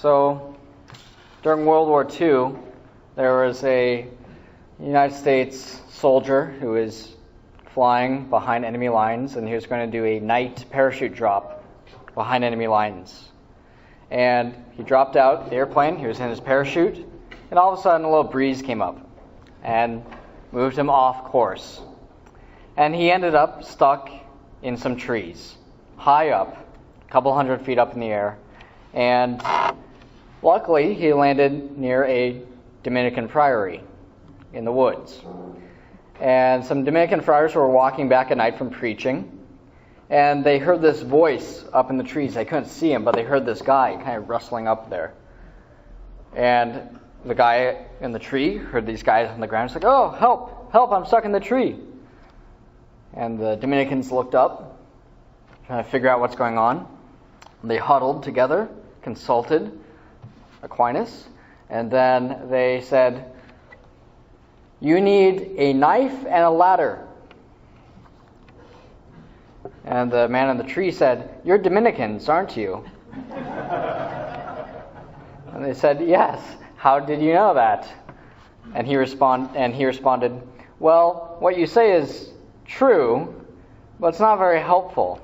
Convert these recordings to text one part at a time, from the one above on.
So, during World War II, there was a United States soldier who was flying behind enemy lines, and he was going to do a night parachute drop behind enemy lines. And he dropped out the airplane, he was in his parachute, and all of a sudden a little breeze came up and moved him off course. And he ended up stuck in some trees, high up, a couple hundred feet up in the air. And luckily, he landed near a Dominican priory in the woods. And some Dominican friars were walking back at night from preaching, and they heard this voice up in the trees. They couldn't see him, but they heard this guy kind of rustling up there. And the guy in the tree heard these guys on the ground. He's like, "Oh, help, help, I'm stuck in the tree." And the Dominicans looked up, trying to figure out what's going on. They huddled together, consulted Aquinas, and then they said, "You need a knife and a ladder." And the man in the tree said, "You're Dominicans, aren't you?" And they said, "Yes. How did you know that?" And he responded, "Well, what you say is true, but it's not very helpful."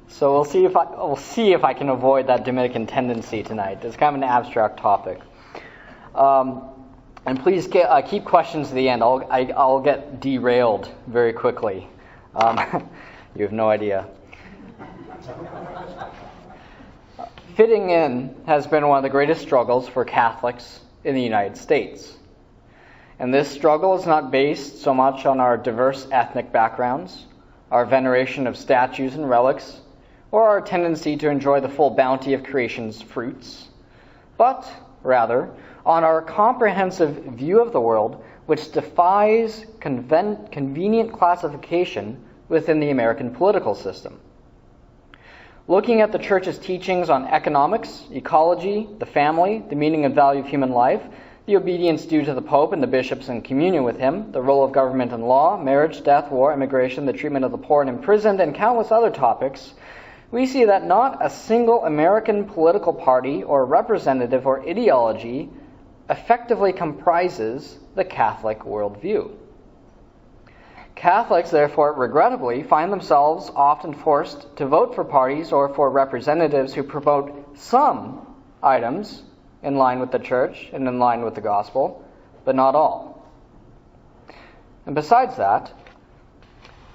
So we'll see if I can avoid that Dominican tendency tonight. It's kind of an abstract topic. And please keep questions to the end. I'll get derailed very quickly. You have no idea. Fitting in has been one of the greatest struggles for Catholics in the United States. And this struggle is not based so much on our diverse ethnic backgrounds, our veneration of statues and relics, or our tendency to enjoy the full bounty of creation's fruits, but rather on our comprehensive view of the world, which defies convenient classification within the American political system. Looking at the Church's teachings on economics, ecology, the family, the meaning and value of human life, the obedience due to the Pope and the bishops in communion with him, the role of government and law, marriage, death, war, immigration, the treatment of the poor and imprisoned, and countless other topics, we see that not a single American political party or representative or ideology effectively comprises the Catholic worldview. Catholics, therefore, regrettably, find themselves often forced to vote for parties or for representatives who promote some items in line with the Church and in line with the gospel, but not all. And besides that,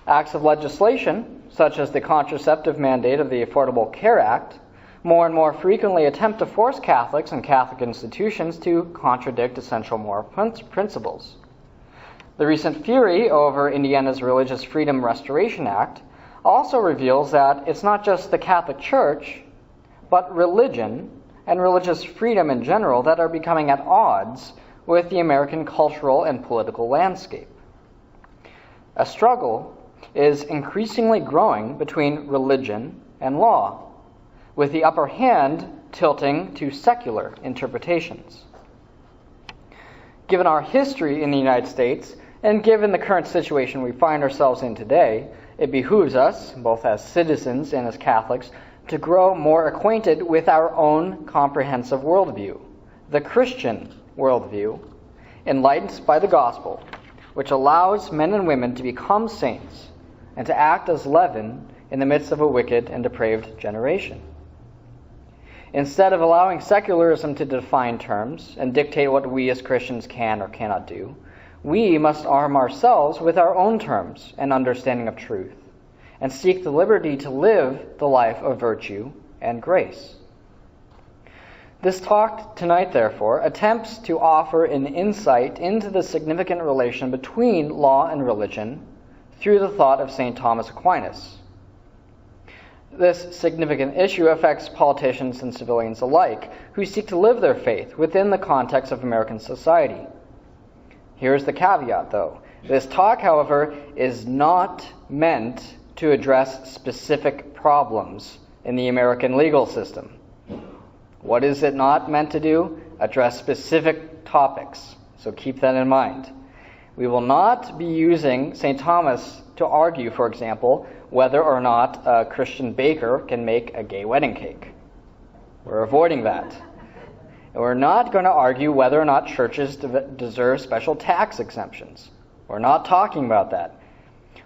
acts of legislation, such as the contraceptive mandate of the Affordable Care Act, more and more frequently attempt to force Catholics and Catholic institutions to contradict essential moral principles. The recent fury over Indiana's Religious Freedom Restoration Act also reveals that it's not just the Catholic Church, but religion and religious freedom in general that are becoming at odds with the American cultural and political landscape. A struggle is increasingly growing between religion and law, with the upper hand tilting to secular interpretations. Given our history in the United States, and given the current situation we find ourselves in today, it behooves us, both as citizens and as Catholics, to grow more acquainted with our own comprehensive worldview, the Christian worldview, enlightened by the gospel, which allows men and women to become saints and to act as leaven in the midst of a wicked and depraved generation. Instead of allowing secularism to define terms and dictate what we as Christians can or cannot do, we must arm ourselves with our own terms and understanding of truth, and seek the liberty to live the life of virtue and grace. This talk tonight, therefore, attempts to offer an insight into the significant relation between law and religion through the thought of St. Thomas Aquinas. This significant issue affects politicians and civilians alike, who seek to live their faith within the context of American society. Here's the caveat, though. This talk, however, is not meant to address specific problems in the American legal system. What is it not meant to do? Address specific topics. So keep that in mind. We will not be using St. Thomas to argue, for example, whether or not a Christian baker can make a gay wedding cake. We're avoiding that. And we're not going to argue whether or not churches deserve special tax exemptions. We're not talking about that.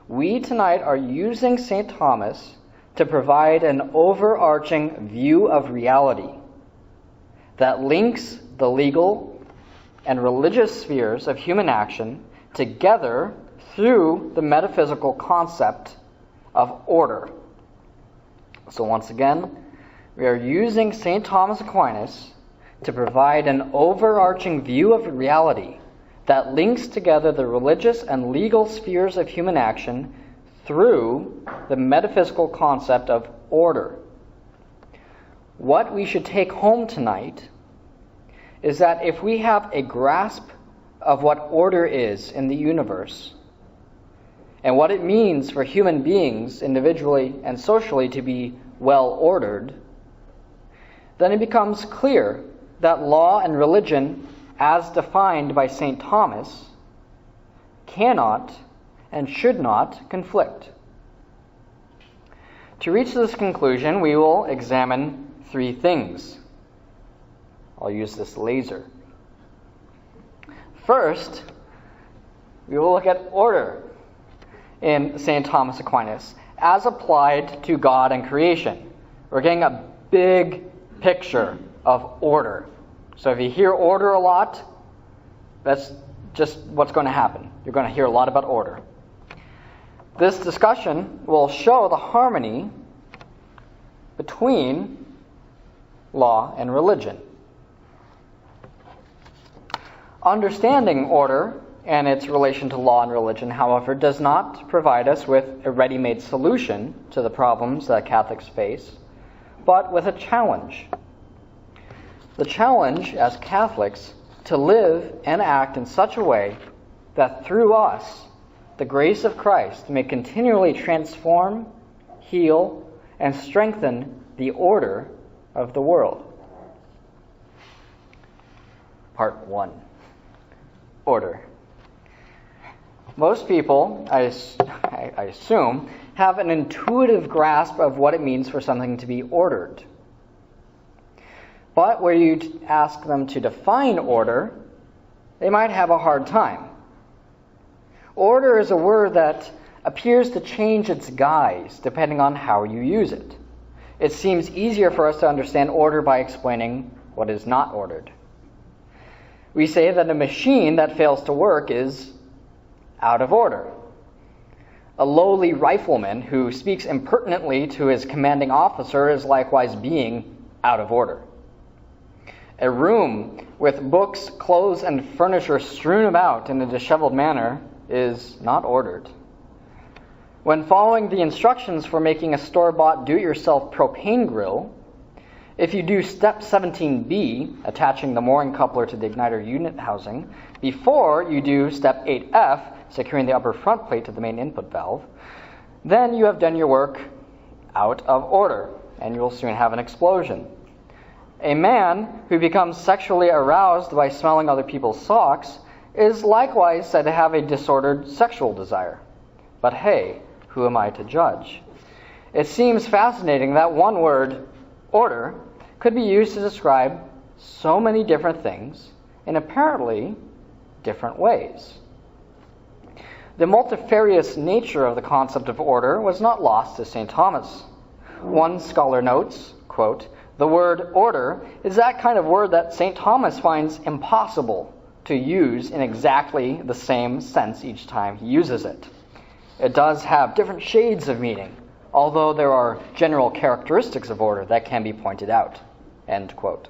We tonight are using St. Thomas to provide an overarching view of reality that links the legal and religious spheres of human action together through the metaphysical concept of order. So once again, we are using St. Thomas Aquinas to provide an overarching view of reality that links together the religious and legal spheres of human action through the metaphysical concept of order. What we should take home tonight is that if we have a grasp of what order is in the universe and what it means for human beings individually and socially to be well ordered, then it becomes clear that law and religion, as defined by St. Thomas, cannot and should not conflict. To reach this conclusion, we will examine three things. I'll use this laser. First, we will look at order in St. Thomas Aquinas as applied to God and creation. We're getting a big picture of order. So if you hear order a lot, that's just what's going to happen. You're going to hear a lot about order. This discussion will show the harmony between law and religion. Understanding order and its relation to law and religion, however, does not provide us with a ready-made solution to the problems that Catholics face, but with a challenge. The challenge as Catholics to live and act in such a way that through us, the grace of Christ may continually transform, heal, and strengthen the order of the world. Part 1. Order. Most people, I assume, have an intuitive grasp of what it means for something to be ordered. But where you ask them to define order, they might have a hard time. Order is a word that appears to change its guise depending on how you use it. It seems easier for us to understand order by explaining what is not ordered. We say that a machine that fails to work is out of order. A lowly rifleman who speaks impertinently to his commanding officer is likewise being out of order. A room with books, clothes, and furniture strewn about in a disheveled manner is not ordered. When following the instructions for making a store-bought do-it-yourself propane grill, if you do step 17B, attaching the mooring coupler to the igniter unit housing, before you do step 8F, securing the upper front plate to the main input valve, then you have done your work out of order, and you'll soon have an explosion. A man who becomes sexually aroused by smelling other people's socks is likewise said to have a disordered sexual desire. But hey, who am I to judge? It seems fascinating that one word, order, could be used to describe so many different things in apparently different ways. The multifarious nature of the concept of order was not lost to St. Thomas. One scholar notes, quote, "The word order is that kind of word that St. Thomas finds impossible to use in exactly the same sense each time he uses it. It does have different shades of meaning, although there are general characteristics of order that can be pointed out." End quote.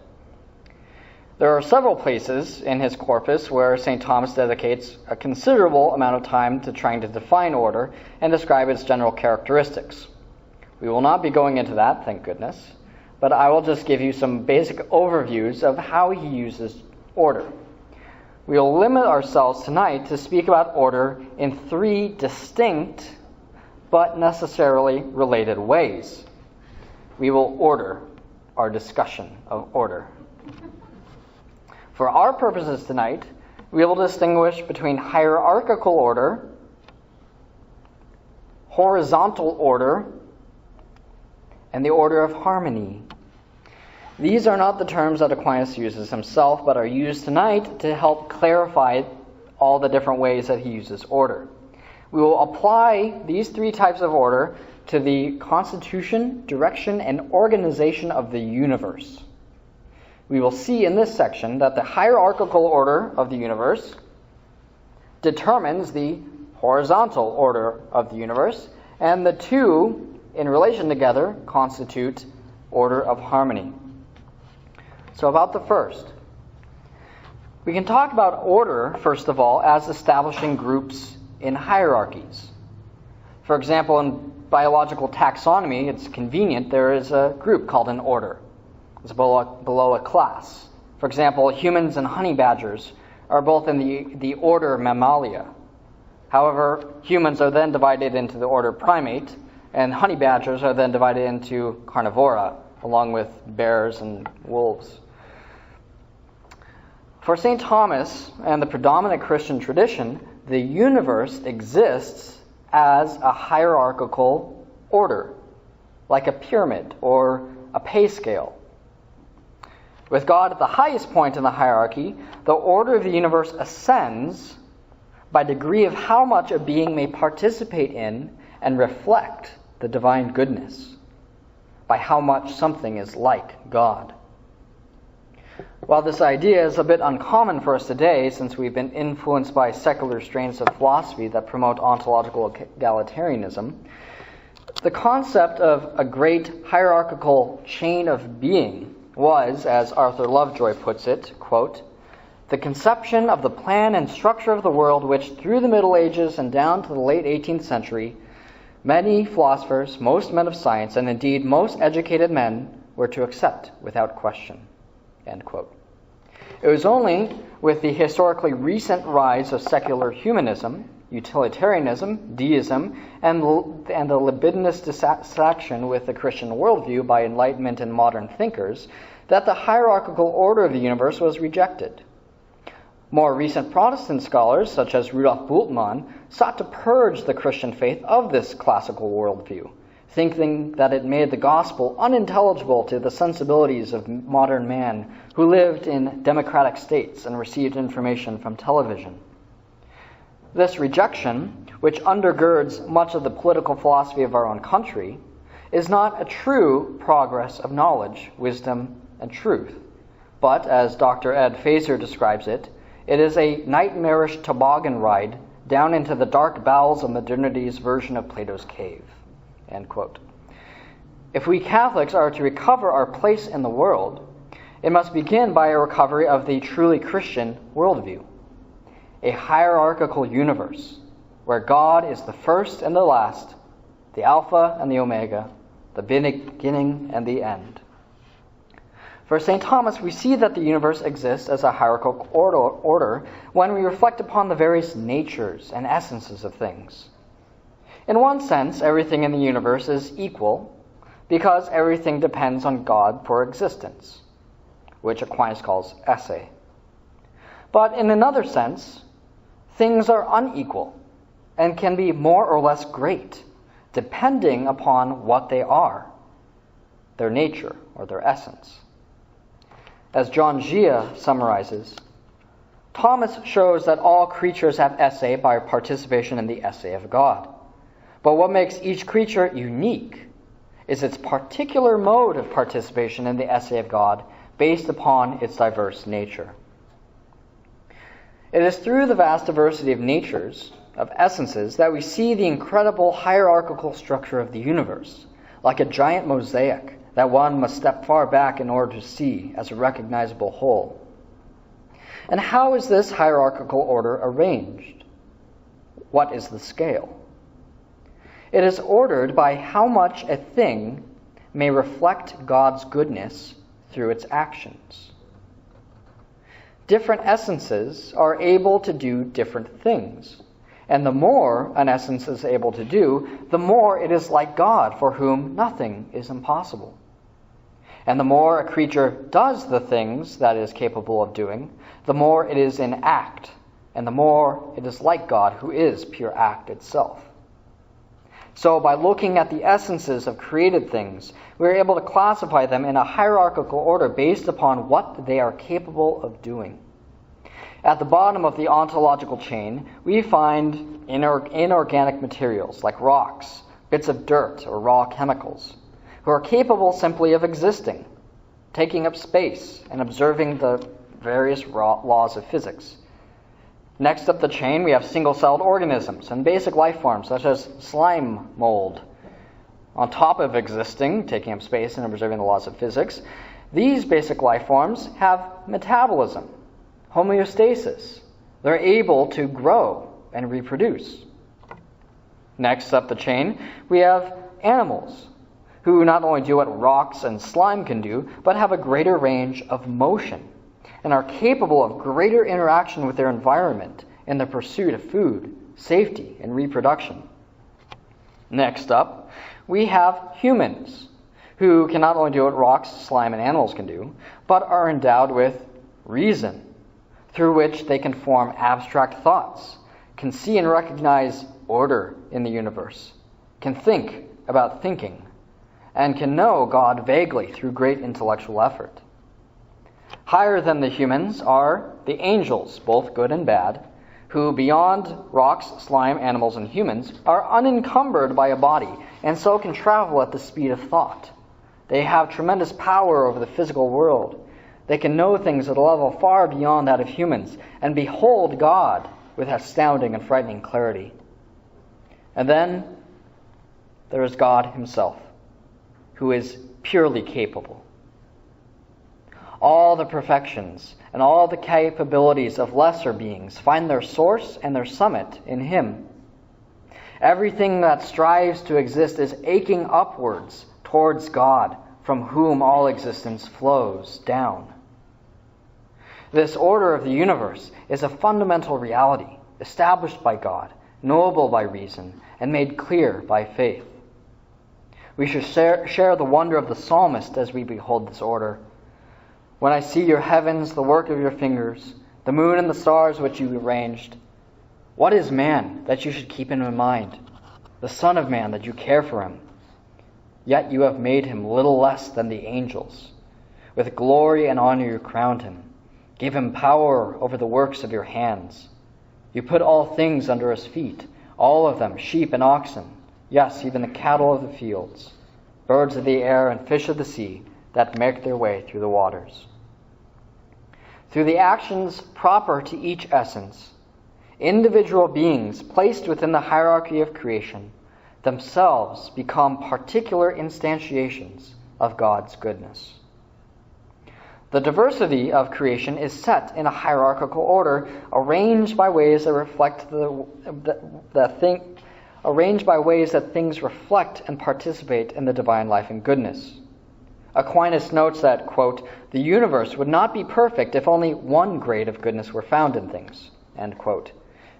There are several places in his corpus where St. Thomas dedicates a considerable amount of time to trying to define order and describe its general characteristics. We will not be going into that, thank goodness, but I will just give you some basic overviews of how he uses order. We will limit ourselves tonight to speak about order in three distinct but necessarily related ways. We will order our discussion of order. For our purposes tonight, we will distinguish between hierarchical order, horizontal order, and the order of harmony. These are not the terms that Aquinas uses himself, but are used tonight to help clarify all the different ways that he uses order. We will apply these three types of order to the constitution, direction, and organization of the universe. We will see in this section that the hierarchical order of the universe determines the horizontal order of the universe, and the two, in relation together, constitute order of harmony. So about the first. We can talk about order, first of all, as establishing groups in hierarchies. For example, in biological taxonomy, it's convenient, there is a group called an order. It's below a class. For example, humans and honey badgers are both in the order Mammalia. However, humans are then divided into the order Primate, and honey badgers are then divided into Carnivora, along with bears and wolves. For St. Thomas and the predominant Christian tradition, the universe exists as a hierarchical order, like a pyramid or a pay scale. With God at the highest point in the hierarchy, the order of the universe ascends by degree of how much a being may participate in and reflect the divine goodness, by how much something is like God. While this idea is a bit uncommon for us today, since we've been influenced by secular strains of philosophy that promote ontological egalitarianism, the concept of a great hierarchical chain of being was, as Arthur Lovejoy puts it, quote, the conception of the plan and structure of the world which, through the Middle Ages and down to the late 18th century, many philosophers, most men of science, and indeed most educated men were to accept without question. End quote. It was only with the historically recent rise of secular humanism, utilitarianism, deism, and the libidinous dissatisfaction with the Christian worldview by Enlightenment and modern thinkers that the hierarchical order of the universe was rejected. More recent Protestant scholars, such as Rudolf Bultmann, sought to purge the Christian faith of this classical worldview, thinking that it made the gospel unintelligible to the sensibilities of modern man who lived in democratic states and received information from television. This rejection, which undergirds much of the political philosophy of our own country, is not a true progress of knowledge, wisdom, and truth, but, as Dr. Ed Fazer describes it, it is a nightmarish toboggan ride down into the dark bowels of modernity's version of Plato's cave. End quote. If we Catholics are to recover our place in the world, it must begin by a recovery of the truly Christian worldview, a hierarchical universe where God is the first and the last, the Alpha and the Omega, the beginning and the end. For St. Thomas, we see that the universe exists as a hierarchical order when we reflect upon the various natures and essences of things. In one sense, everything in the universe is equal because everything depends on God for existence, which Aquinas calls esse. But in another sense, things are unequal and can be more or less great, depending upon what they are, their nature or their essence. As John Gia summarizes, Thomas shows that all creatures have esse by participation in the esse of God. But what makes each creature unique is its particular mode of participation in the esse of God based upon its diverse nature. It is through the vast diversity of natures, of essences, that we see the incredible hierarchical structure of the universe, like a giant mosaic that one must step far back in order to see as a recognizable whole. And how is this hierarchical order arranged? What is the scale? It is ordered by how much a thing may reflect God's goodness through its actions. Different essences are able to do different things, and the more an essence is able to do, the more it is like God, for whom nothing is impossible. And the more a creature does the things that it is capable of doing, the more it is in act and the more it is like God, who is pure act itself. So by looking at the essences of created things, we are able to classify them in a hierarchical order based upon what they are capable of doing. At the bottom of the ontological chain, we find inorganic materials like rocks, bits of dirt, or raw chemicals, who are capable simply of existing, taking up space, and observing the various laws of physics. Next up the chain, we have single-celled organisms and basic life forms, such as slime mold. On top of existing, taking up space and observing the laws of physics, these basic life forms have metabolism, homeostasis. They're able to grow and reproduce. Next up the chain, we have animals, who not only do what rocks and slime can do, but have a greater range of motion and are capable of greater interaction with their environment in the pursuit of food, safety, and reproduction. Next up, we have humans, who can not only do what rocks, slime, and animals can do, but are endowed with reason, through which they can form abstract thoughts, can see and recognize order in the universe, can think about thinking, and can know God vaguely through great intellectual effort. Higher than the humans are the angels, both good and bad, who beyond rocks, slime, animals, and humans are unencumbered by a body and so can travel at the speed of thought. They have tremendous power over the physical world. They can know things at a level far beyond that of humans and behold God with astounding and frightening clarity. And then there is God himself, who is purely capable. All the perfections and all the capabilities of lesser beings find their source and their summit in him. Everything that strives to exist is aching upwards towards God, from whom all existence flows down. This order of the universe is a fundamental reality, established by God, knowable by reason, and made clear by faith. We should share the wonder of the psalmist as we behold this order. When I see your heavens, the work of your fingers, the moon and the stars which you arranged, what is man that you should keep him in mind? The Son of Man that you care for him? Yet you have made him little less than the angels. With glory and honor you crowned him. Gave him power over the works of your hands. You put all things under his feet, all of them, sheep and oxen, yes, even the cattle of the fields, birds of the air and fish of the sea that make their way through the waters. Through the actions proper to each essence, individual beings placed within the hierarchy of creation themselves become particular instantiations of God's goodness. The diversity of creation is set in a hierarchical order, arranged by ways that things reflect and participate in the divine life and goodness. Aquinas notes that, quote, the universe would not be perfect if only one grade of goodness were found in things, end quote.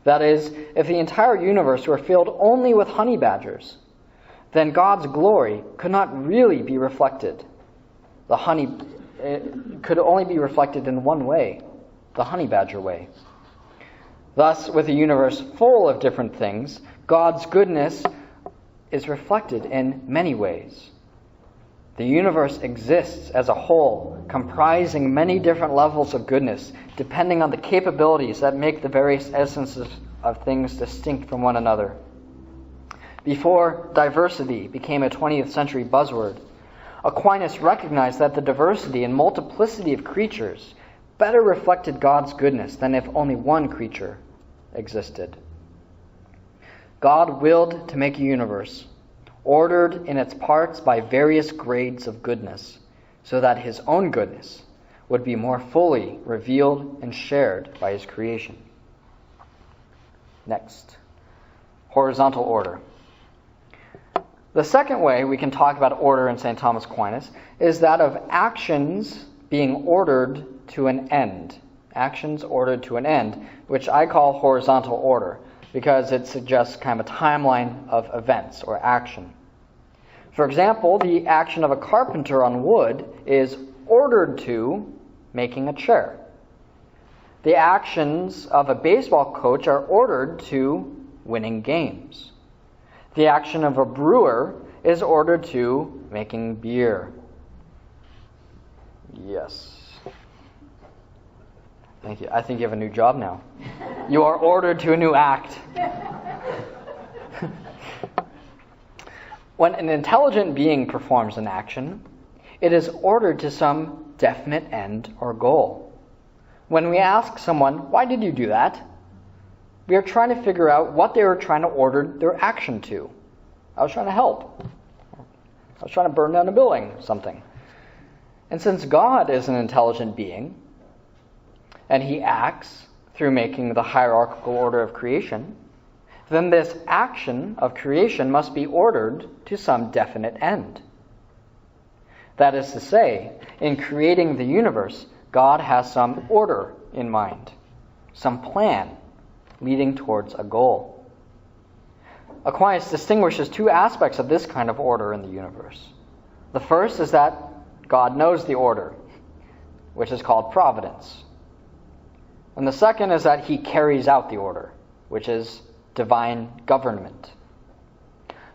That is, if the entire universe were filled only with honey badgers, then God's glory could not really be reflected. It could only be reflected in one way, the honey badger way. Thus, with a universe full of different things, God's goodness is reflected in many ways. The universe exists as a whole, comprising many different levels of goodness, depending on the capabilities that make the various essences of things distinct from one another. Before diversity became a 20th century buzzword, Aquinas recognized that the diversity and multiplicity of creatures better reflected God's goodness than if only one creature existed. God willed to make a universe, ordered in its parts by various grades of goodness, so that his own goodness would be more fully revealed and shared by his creation. Next, horizontal order. The second way we can talk about order in St. Thomas Aquinas is that of actions being ordered to an end. Actions ordered to an end, which I call horizontal order, because it suggests kind of a timeline of events or action. For example, the action of a carpenter on wood is ordered to making a chair. The actions of a baseball coach are ordered to winning games. The action of a brewer is ordered to making beer. Yes. Thank you. I think you have a new job now. You are ordered to a new act. When an intelligent being performs an action, it is ordered to some definite end or goal. When we ask someone, "Why did you do that?" we are trying to figure out what they were trying to order their action to. I was trying to help. I was trying to burn down a building, something. And since God is an intelligent being, and he acts through making the hierarchical order of creation, then this action of creation must be ordered to some definite end. That is to say, in creating the universe, God has some order in mind, some plan leading towards a goal. Aquinas distinguishes two aspects of this kind of order in the universe. The first is that God knows the order, which is called providence. And the second is that he carries out the order, which is divine government.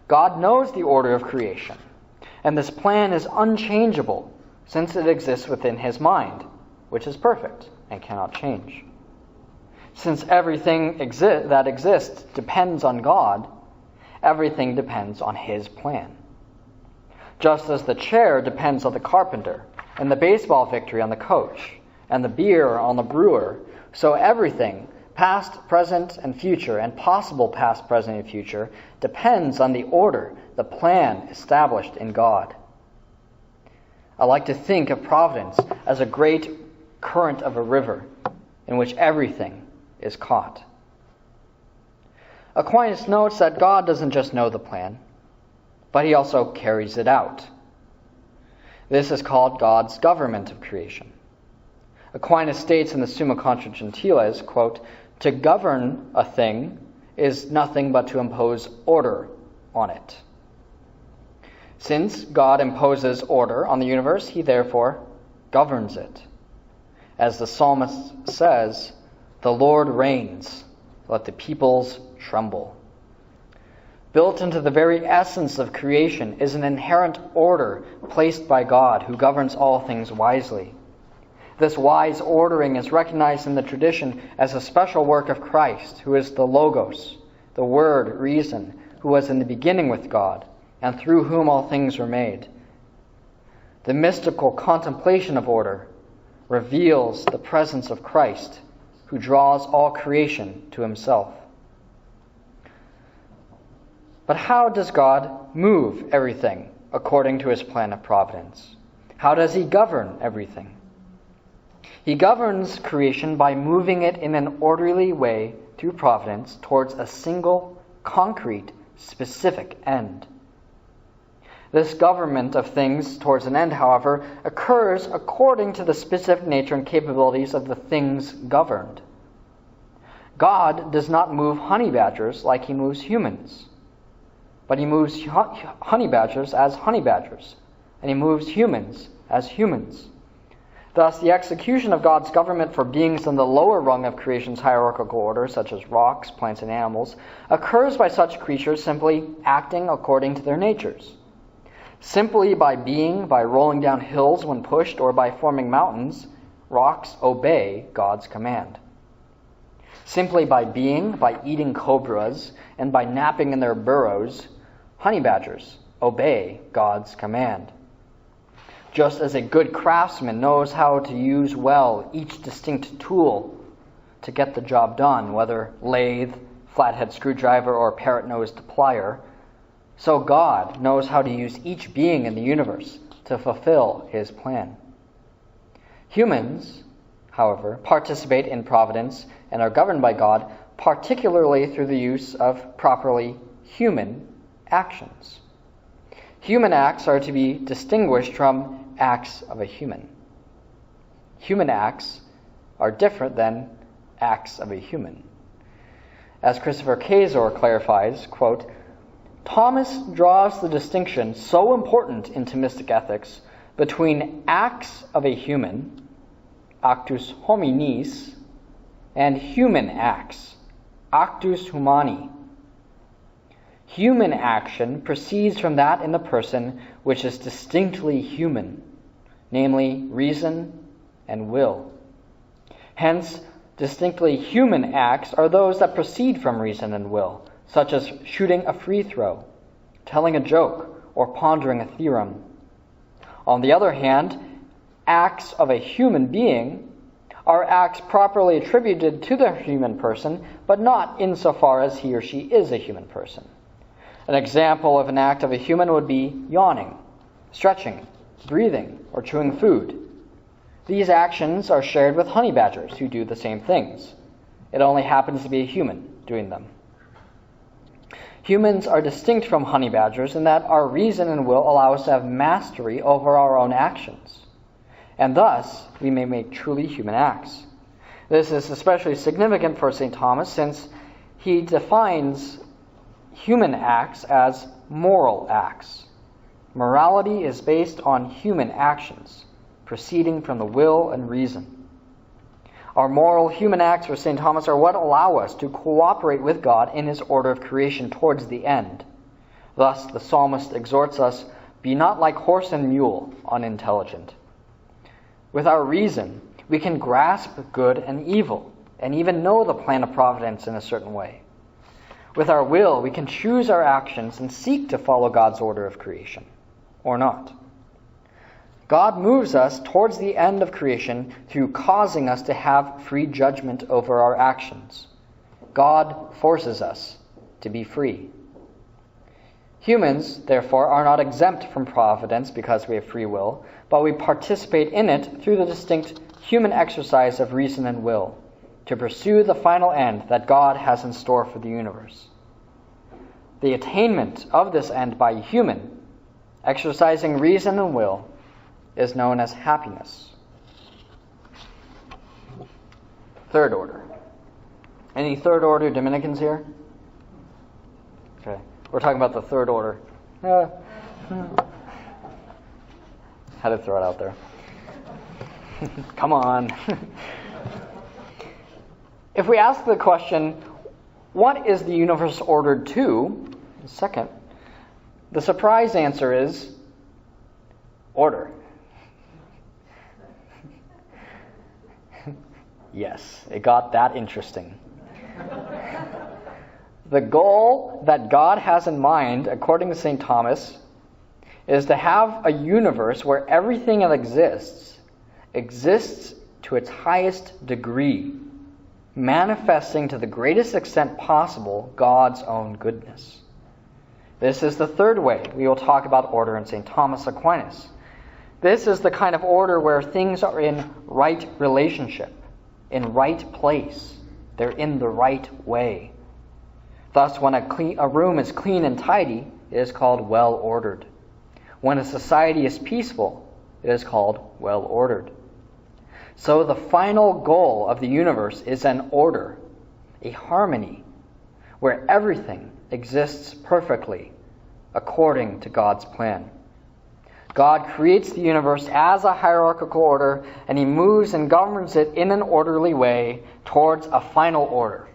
God knows the order of creation, and this plan is unchangeable since it exists within his mind, which is perfect and cannot change. Since everything that exists depends on God, everything depends on his plan. Just as the chair depends on the carpenter, and the baseball victory on the coach, and the beer on the brewer, so everything, past, present, and future, and possible past, present, and future, depends on the order, the plan established in God. I like to think of providence as a great current of a river in which everything is caught. Aquinas notes that God doesn't just know the plan, but he also carries it out. This is called God's government of creation. Aquinas states in the Summa Contra Gentiles, quote, "To govern a thing is nothing but to impose order on it." Since God imposes order on the universe, he therefore governs it. As the psalmist says, "The Lord reigns, let the peoples tremble." Built into the very essence of creation is an inherent order placed by God, who governs all things wisely. This wise ordering is recognized in the tradition as a special work of Christ, who is the Logos, the Word, reason, who was in the beginning with God, and through whom all things were made. The mystical contemplation of order reveals the presence of Christ, who draws all creation to himself. But how does God move everything according to his plan of providence? How does he govern everything? He governs creation by moving it in an orderly way through providence towards a single, concrete, specific end. This government of things towards an end, however, occurs according to the specific nature and capabilities of the things governed. God does not move honey badgers like he moves humans, but he moves honey badgers as honey badgers, and he moves humans as humans. Thus, the execution of God's government for beings in the lower rung of creation's hierarchical order, such as rocks, plants, and animals, occurs by such creatures simply acting according to their natures. Simply by rolling down hills when pushed, or by forming mountains, rocks obey God's command. Simply by eating cobras, and by napping in their burrows, honey badgers obey God's command. Just as a good craftsman knows how to use well each distinct tool to get the job done, whether lathe, flathead screwdriver, or parrot-nosed plier, so God knows how to use each being in the universe to fulfill his plan. Humans, however, participate in providence and are governed by God, particularly through the use of properly human actions. Human acts are to be distinguished from acts of a human. Human acts are different than acts of a human. As Christopher Kazor clarifies, quote, "Thomas draws the distinction so important in Thomistic ethics between acts of a human, actus hominis, and human acts, actus humani. Human action proceeds from that in the person which is distinctly human, namely reason and will. Hence, distinctly human acts are those that proceed from reason and will, such as shooting a free throw, telling a joke, or pondering a theorem. On the other hand, acts of a human being are acts properly attributed to the human person, but not insofar as he or she is a human person. An example of an act of a human would be yawning, stretching, breathing, or chewing food. These actions are shared with honey badgers who do the same things. It only happens to be a human doing them. Humans are distinct from honey badgers in that our reason and will allow us to have mastery over our own actions, and thus we may make truly human acts. This is especially significant for St. Thomas, since he defines human acts as moral acts. Morality is based on human actions, proceeding from the will and reason. Our moral human acts for St. Thomas are what allow us to cooperate with God in his order of creation towards the end. Thus, the psalmist exhorts us, "Be not like horse and mule, unintelligent." With our reason, we can grasp good and evil, and even know the plan of providence in a certain way. With our will, we can choose our actions and seek to follow God's order of creation, or not. God moves us towards the end of creation through causing us to have free judgment over our actions. God forces us to be free. Humans, therefore, are not exempt from providence because we have free will, but we participate in it through the distinct human exercise of reason and will, to pursue the final end that God has in store for the universe. The attainment of this end by a human, exercising reason and will, is known as happiness. Third order. Any third order Dominicans here? Okay. We're talking about the third order. Had to throw it out there. Come on. If we ask the question, what is the universe ordered to? Second, the surprise answer is order. Yes, it got that interesting. The goal that God has in mind, according to St. Thomas, is to have a universe where everything that exists to its highest degree, manifesting to the greatest extent possible God's own goodness. This is the third way we will talk about order in St. Thomas Aquinas. This is the kind of order where things are in right relationship, in right place. They're in the right way. Thus, when a room is clean and tidy, it is called well-ordered. When a society is peaceful, it is called well-ordered. So the final goal of the universe is an order, a harmony, where everything exists perfectly according to God's plan. God creates the universe as a hierarchical order, and he moves and governs it in an orderly way towards a final order.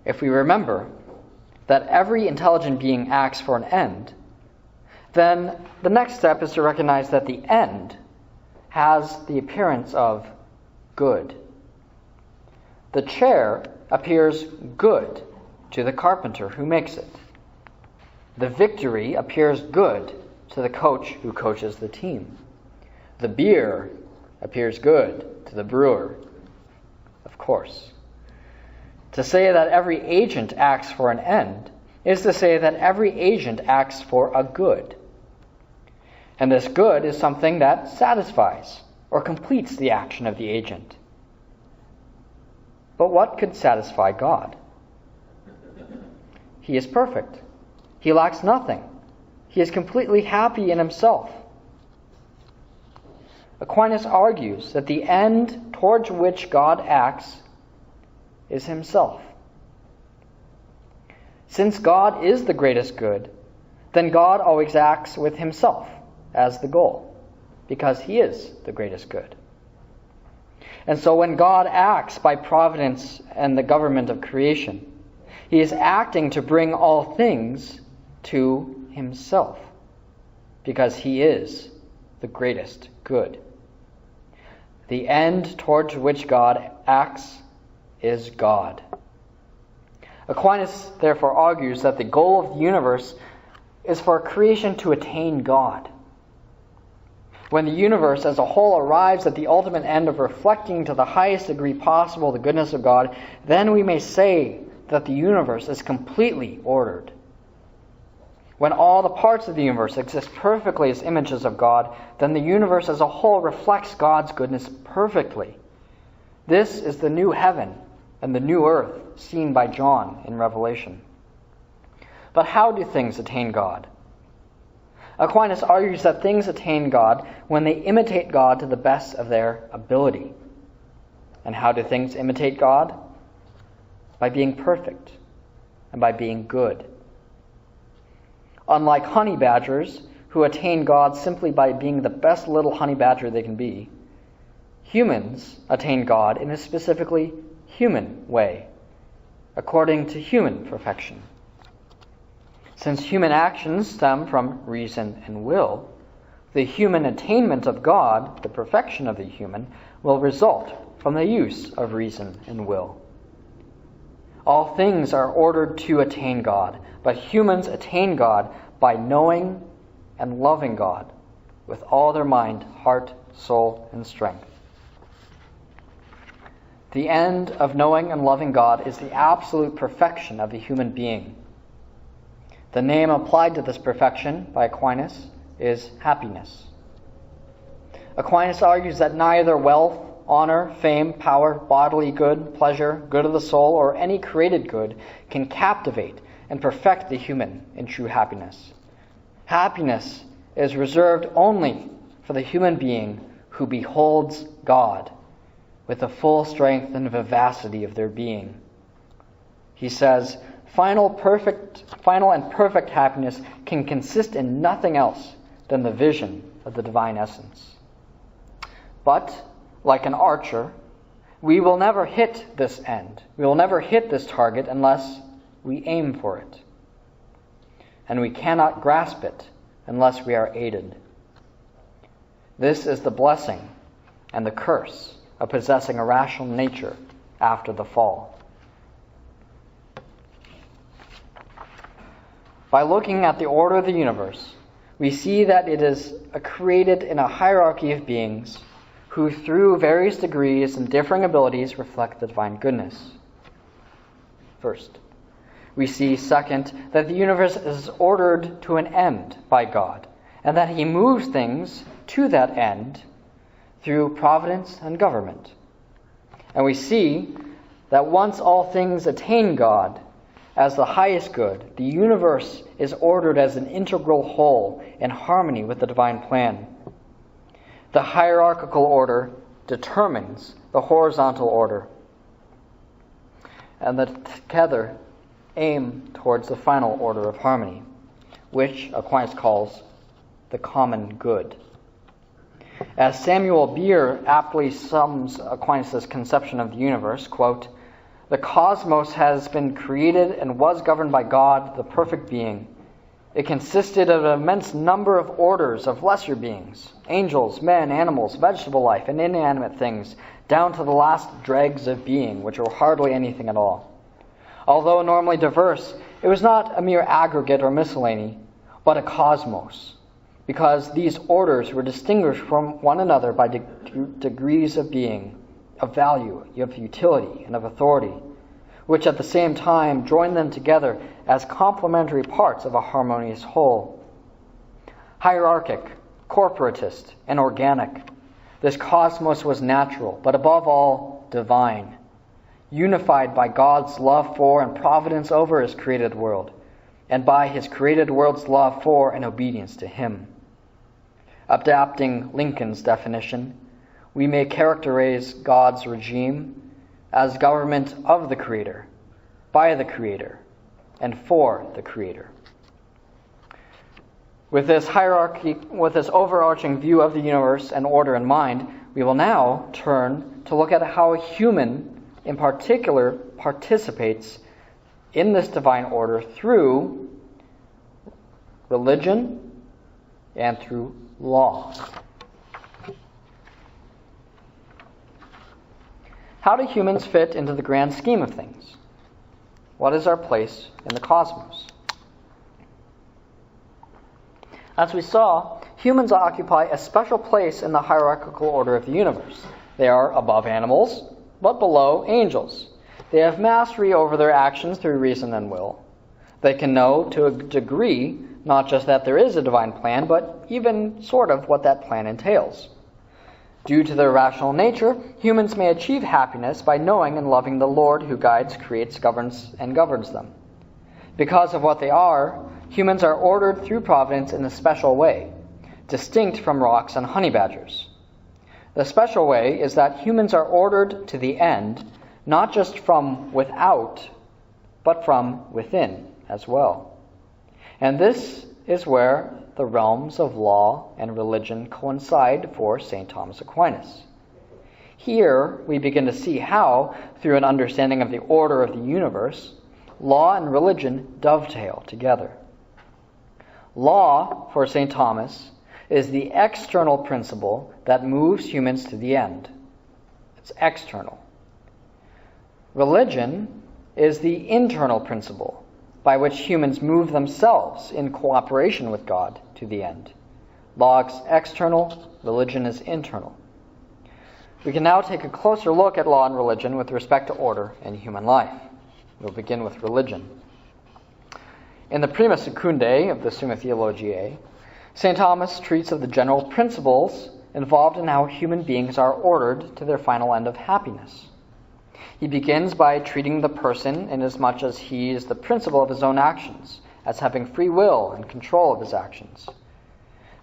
If we remember that every intelligent being acts for an end, then the next step is to recognize that the end has the appearance of good. The chair appears good to the carpenter who makes it. The victory appears good to the coach who coaches the team. The beer appears good to the brewer, of course. To say that every agent acts for an end is to say that every agent acts for a good. And this good is something that satisfies or completes the action of the agent. But what could satisfy God? He is perfect. He lacks nothing. He is completely happy in himself. Aquinas argues that the end towards which God acts is himself. Since God is the greatest good, then God always acts with himself as the goal, because he is the greatest good. And so when God acts by providence and the government of creation, he is acting to bring all things to himself, because he is the greatest good. The end towards which God acts is God. Aquinas therefore argues that the goal of the universe is for creation to attain God. When the universe as a whole arrives at the ultimate end of reflecting to the highest degree possible the goodness of God, then we may say that the universe is completely ordered. When all the parts of the universe exist perfectly as images of God, then the universe as a whole reflects God's goodness perfectly. This is the new heaven and the new earth seen by John in Revelation. But how do things attain God? Aquinas argues that things attain God when they imitate God to the best of their ability. And how do things imitate God? By being perfect and by being good. Unlike honey badgers, who attain God simply by being the best little honey badger they can be, humans attain God in a specifically human way, according to human perfection. Since human actions stem from reason and will, the human attainment of God, the perfection of the human, will result from the use of reason and will. All things are ordered to attain God, but humans attain God by knowing and loving God with all their mind, heart, soul, and strength. The end of knowing and loving God is the absolute perfection of the human being. The name applied to this perfection by Aquinas is happiness. Aquinas argues that neither wealth, honor, fame, power, bodily good, pleasure, good of the soul, or any created good can captivate and perfect the human in true happiness. Happiness is reserved only for the human being who beholds God with the full strength and vivacity of their being. He says, final and perfect happiness can consist in nothing else than the vision of the divine essence. But, like an archer, we will never hit this end. We will never hit this target unless we aim for it. And we cannot grasp it unless we are aided. This is the blessing and the curse of possessing a rational nature after the fall. By looking at the order of the universe, we see that it is created in a hierarchy of beings who through various degrees and differing abilities reflect the divine goodness. First, we see, second, that the universe is ordered to an end by God, and that he moves things to that end through providence and government. And we see that once all things attain God as the highest good, the universe is ordered as an integral whole in harmony with the divine plan. The hierarchical order determines the horizontal order, and that together aim towards the final order of harmony, which Aquinas calls the common good. As Samuel Beer aptly sums Aquinas' conception of the universe, quote, "The cosmos has been created and was governed by God, the perfect being. It consisted of an immense number of orders of lesser beings, angels, men, animals, vegetable life, and inanimate things, down to the last dregs of being, which were hardly anything at all. Although normally diverse, it was not a mere aggregate or miscellany, but a cosmos, because these orders were distinguished from one another by degrees of being, of value, of utility, and of authority, which at the same time joined them together as complementary parts of a harmonious whole. Hierarchic, corporatist, and organic, this cosmos was natural, but above all, divine, unified by God's love for and providence over his created world, and by his created world's love for and obedience to him. Adapting Lincoln's definition, we may characterize God's regime as government of the Creator, by the Creator, and for the Creator. With this hierarchy, with this overarching view of the universe and order in mind, We will now turn to look at how a human in particular participates in this divine order through religion and through law. How do humans fit into the grand scheme of things? What is our place in the cosmos? As we saw, humans occupy a special place in the hierarchical order of the universe. They are above animals, but below angels. They have mastery over their actions through reason and will. They can know to a degree not just that there is a divine plan, but even sort of what that plan entails. Due to their rational nature, humans may achieve happiness by knowing and loving the Lord who guides, creates, governs them. Because of what they are, humans are ordered through providence in a special way, distinct from rocks and honey badgers. The special way is that humans are ordered to the end, not just from without, but from within as well. And this is where the realms of law and religion coincide for St. Thomas Aquinas. Here we begin to see how, through an understanding of the order of the universe, law and religion dovetail together. Law, for St. Thomas, is the external principle that moves humans to the end. It's external. Religion is the internal principle by which humans move themselves in cooperation with God to the end. Law is external, religion is internal. We can now take a closer look at law and religion with respect to order in human life. We'll begin with religion. In the Prima Secundae of the Summa Theologiae, St. Thomas treats of the general principles involved in how human beings are ordered to their final end of happiness. He begins by treating the person inasmuch as he is the principle of his own actions, as having free will and control of his actions.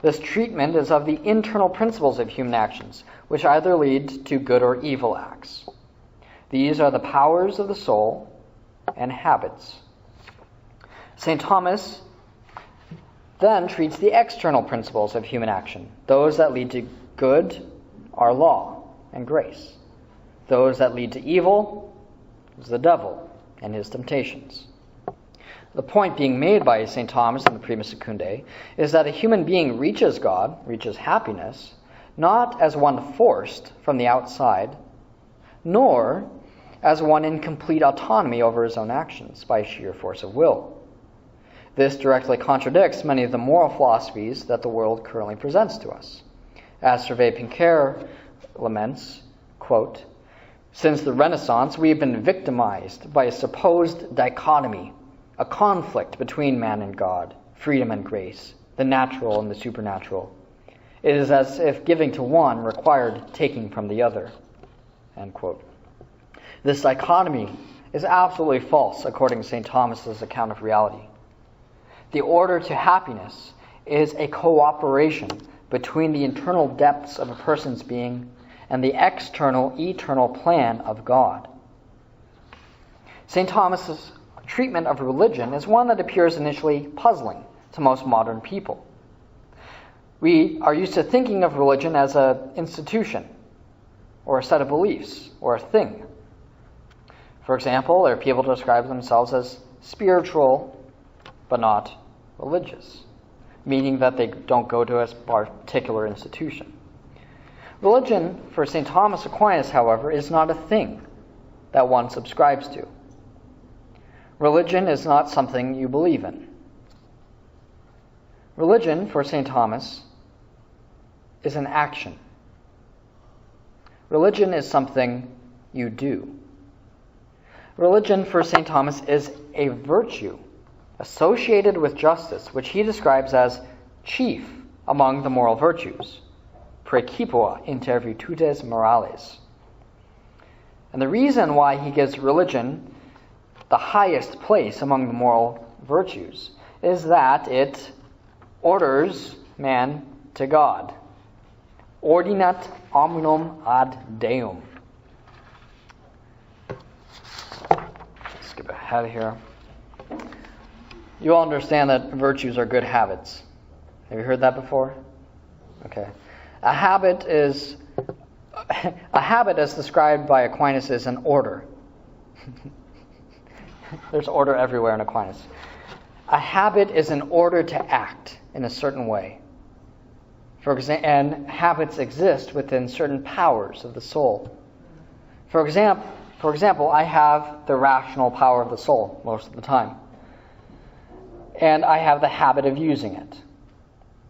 This treatment is of the internal principles of human actions, which either lead to good or evil acts. These are the powers of the soul and habits. St. Thomas then treats the external principles of human action. Those that lead to good are law and grace. Those that lead to evil is the devil and his temptations. The point being made by St. Thomas in the Prima Secundae is that a human being reaches God, reaches happiness, not as one forced from the outside, nor as one in complete autonomy over his own actions by sheer force of will. This directly contradicts many of the moral philosophies that the world currently presents to us. As Hervé Pinker laments, quote, "Since the Renaissance, we have been victimized by a supposed dichotomy, a conflict between man and God, freedom and grace, the natural and the supernatural. It is as if giving to one required taking from the other." End quote. This dichotomy is absolutely false according to St. Thomas's account of reality. The order to happiness is a cooperation between the internal depths of a person's being and the external, eternal plan of God. St. Thomas's treatment of religion is one that appears initially puzzling to most modern people. We are used to thinking of religion as an institution, or a set of beliefs, or a thing. For example, there are people who describe themselves as spiritual, but not religious, meaning that they don't go to a particular institution. Religion, for St. Thomas Aquinas, however, is not a thing that one subscribes to. Religion is not something you believe in. Religion, for St. Thomas, is an action. Religion is something you do. Religion, for St. Thomas, is a virtue associated with justice, which he describes as chief among the moral virtues, praecipua inter virtutes morales. And the reason why he gives religion the highest place among the moral virtues is that it orders man to God. Ordinat hominum ad Deum. Skip ahead here. You all understand that virtues are good habits. Have you heard that before? Okay. A habit is A habit, as described by Aquinas, is an order. There's order everywhere in Aquinas. A habit is an order to act in a certain way. And habits exist within certain powers of the soul. For example, I have the rational power of the soul most of the time. And I have the habit of using it.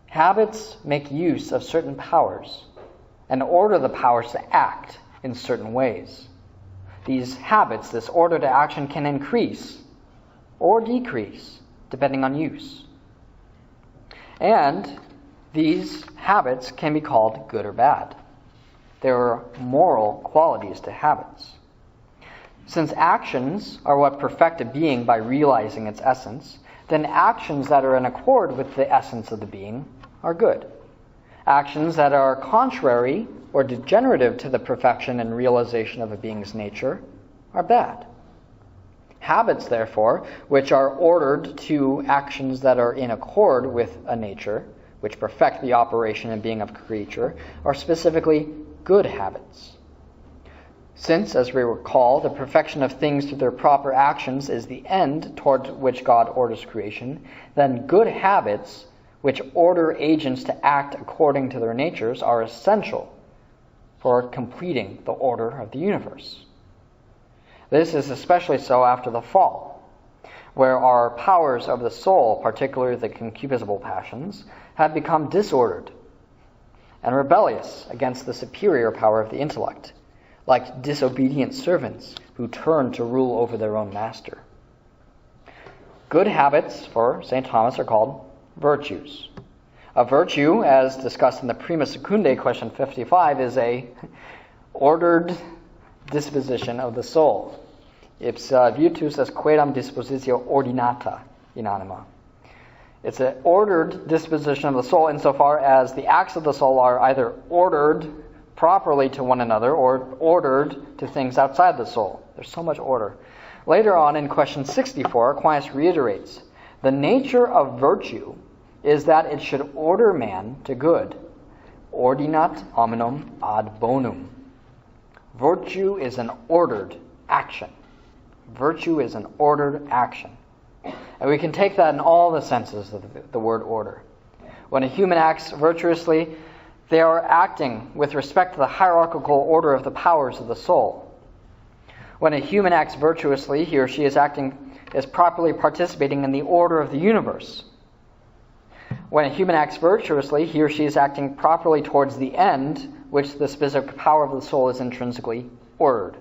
Habits make use of certain powers and order the powers to act in certain ways. These habits, this order to action, can increase or decrease depending on use. And these habits can be called good or bad. There are moral qualities to habits. Since actions are what perfect a being by realizing its essence, then actions that are in accord with the essence of the being are good. Actions that are contrary or degenerative to the perfection and realization of a being's nature are bad. Habits, therefore, which are ordered to actions that are in accord with a nature, which perfect the operation and being of a creature, are specifically good habits. Since, as we recall, the perfection of things through their proper actions is the end toward which God orders creation, then good habits, which order agents to act according to their natures, are essential for completing the order of the universe. This is especially so after the fall, where our powers of the soul, particularly the concupiscible passions, have become disordered and rebellious against the superior power of the intellect, like disobedient servants who turn to rule over their own master. Good habits, for St. Thomas, are called virtues. A virtue, as discussed in the Prima Secundae, question 55, is a ordered disposition of the soul. Ipsa virtus est quaedam dispositio ordinata in anima. It's an ordered disposition of the soul insofar as the acts of the soul are either ordered properly to one another or ordered to things outside the soul. There's so much order. Later on in question 64, Aquinas reiterates, the nature of virtue is that it should order man to good. Ordinat hominum ad bonum. Virtue is an ordered action. Virtue is an ordered action. And we can take that in all the senses of the word order. When a human acts virtuously, they are acting with respect to the hierarchical order of the powers of the soul. When a human acts virtuously, he or she is properly participating in the order of the universe. When a human acts virtuously, he or she is acting properly towards the end, which the specific power of the soul is intrinsically ordered.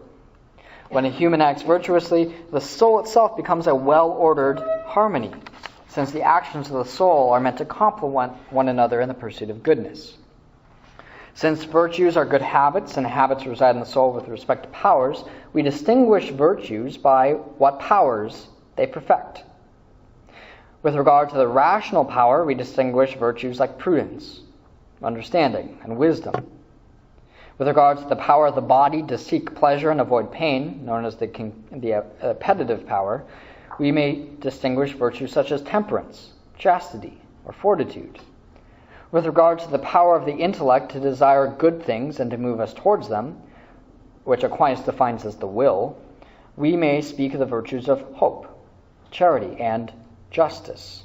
When a human acts virtuously, the soul itself becomes a well-ordered harmony, since the actions of the soul are meant to complement one another in the pursuit of goodness. Since virtues are good habits, and habits reside in the soul with respect to powers, we distinguish virtues by what powers they perfect. With regard to the rational power, we distinguish virtues like prudence, understanding, and wisdom. With regard to the power of the body to seek pleasure and avoid pain, known as the appetitive power, we may distinguish virtues such as temperance, chastity, or fortitude. With regard to the power of the intellect to desire good things and to move us towards them, which Aquinas defines as the will, we may speak of the virtues of hope, charity, and justice.